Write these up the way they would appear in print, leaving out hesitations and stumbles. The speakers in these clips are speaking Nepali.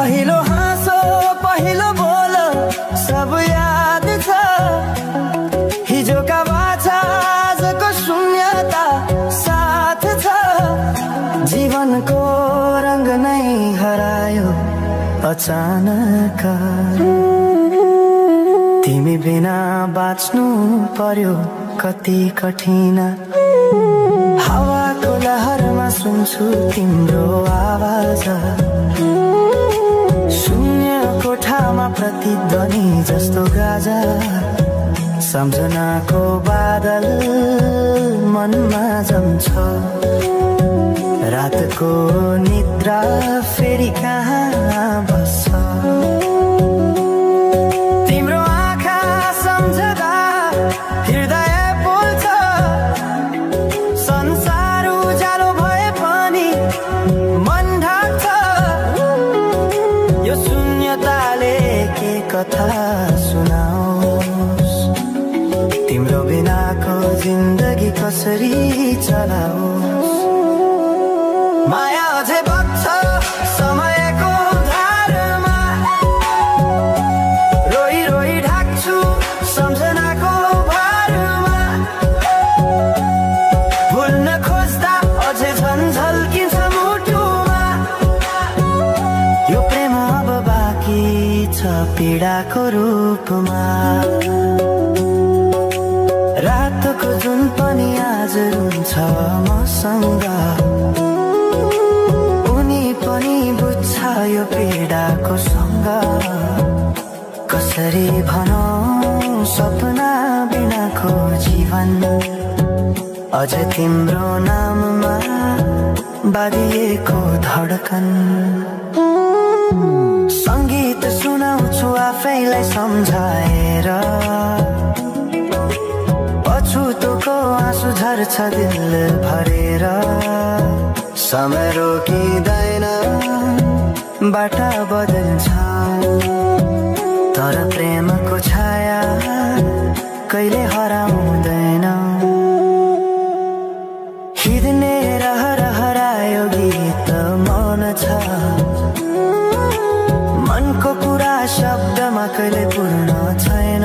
पहिलो हाँसो पहिलो बोल सब याद छ हिजोका बाछा आजको शून्यता साथ छ जीवनको रंग नै हरायो अचानक तिमी बिना बाँच्नु पर्यो कति कठिन हावाको लहरमा सुन्छु तिम्रो आवाज शून्य कोठामा प्रतिध्वनि जस्तो गाजा सम्झनाको बादल मनमा जम्छ रातको निद्रा फेरि कहाँ बस्छ तिम्रो आँखा सम्झदा हृदय बोल्छ संसार उज्यालो भए पनि मन ढाक्छ यो शून्यताले के कथा सुनाओस् तिम्रो बिनाको जिन्दगी कसरी चलाओस् माया अझै बग्छ समयको धारमा रोई रोई ढाक्छु सम्झनाको भारमा भुल्न खोज्दा अझै झन् झल्किन्छ मुटुमा यो प्रेम अब बाँकी छ पीडाको रूपमा रातको जुन पनि आज रुन्छ मसँग उनी पनि बुझ्छ यो पीडाको सँग कसरी भनौं सपना बिनाको जीवन अझ तिम्रो नाममा बाँधिएको धडकन संगीत सुनाउँछु आफैलाई सम्झाएर पछुतोको आँसु झर्छ दिल भरेर समय रोकिँदैन बाटा बदल्छ तर प्रेमको छाया कहिले हराउँदैन हिँड्ने रहर हरायो गीत मौन छ मनको कुरा शब्दमा कहिले पूर्ण छैन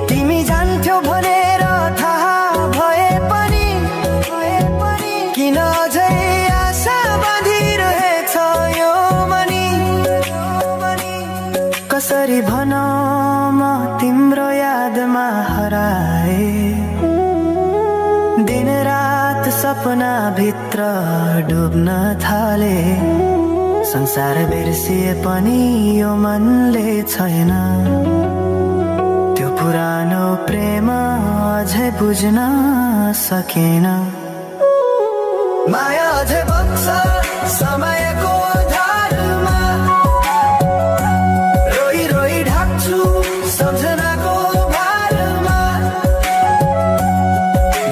तिमी जान्थ्यौ भनेर थाहा भए पनि किन अझै आशा बाँधिरहेछ यो मनी कसरी भनौं म तिम्रो यादमा हराए दिन रात सपना भित्र डुब्न थाले संसार बिर्सिए पनि यो मनले छैन त्यो पुरानो प्रेम अझै बुझ्न सकेन माया अझै बग्छ समयको धारमा रोई रोई ढाक्छु सम्झनाको भारमा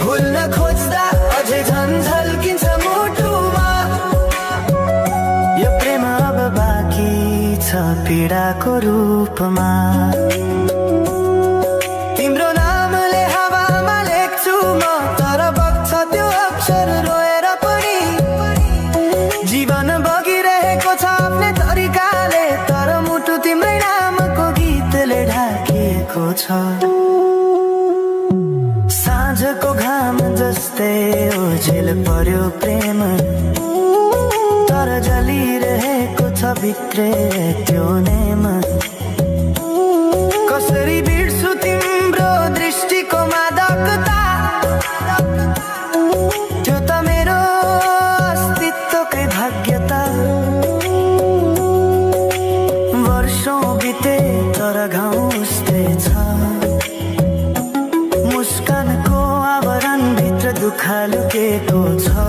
भुल्न खोज्दा अझै झन् झल्किन्छ मुटुमा यो प्रेम अब बाँकी छ पीडाको रूपमा तिम्रो नामले हावामा लेख्छु म तर बग्छ त्यो अक्षर रोएर पनि जीवन बगिरहेको छ आफ्नै तरिकाले तर मुटु तिम्रै नामको गीतले ढाकिएको छ साँझको घाम जस्तै ओझेल पर्यो प्रेम तर जलिरहेको छ भित्रै त्यो नेम कसरी बिर्छु तिम्रो दृष्टिको मादकता त्यो त मेरो अस्तित्वकै भाग्यता वर्षौं बिते तर घाउ उस्तै छ मुस्कानको आवरण भित्र दुःख लुकेको छ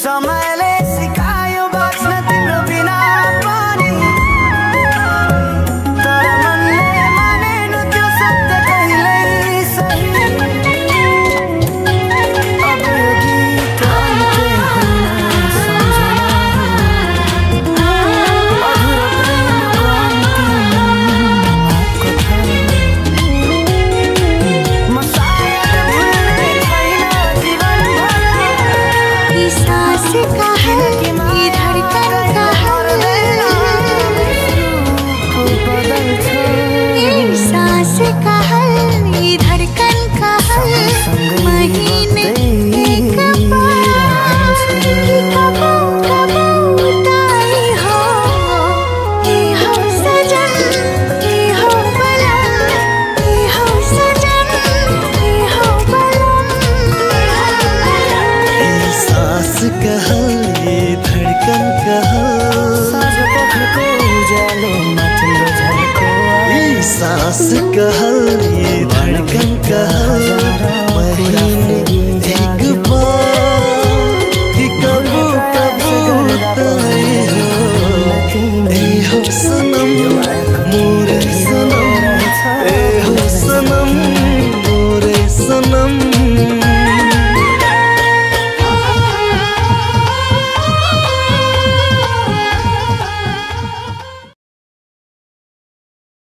समयले सिकायो बाँच्न तिम्रो बिना पनि उज्यालोमा तिम्रो झल्को यी सास कहल, यी धडकन कहल,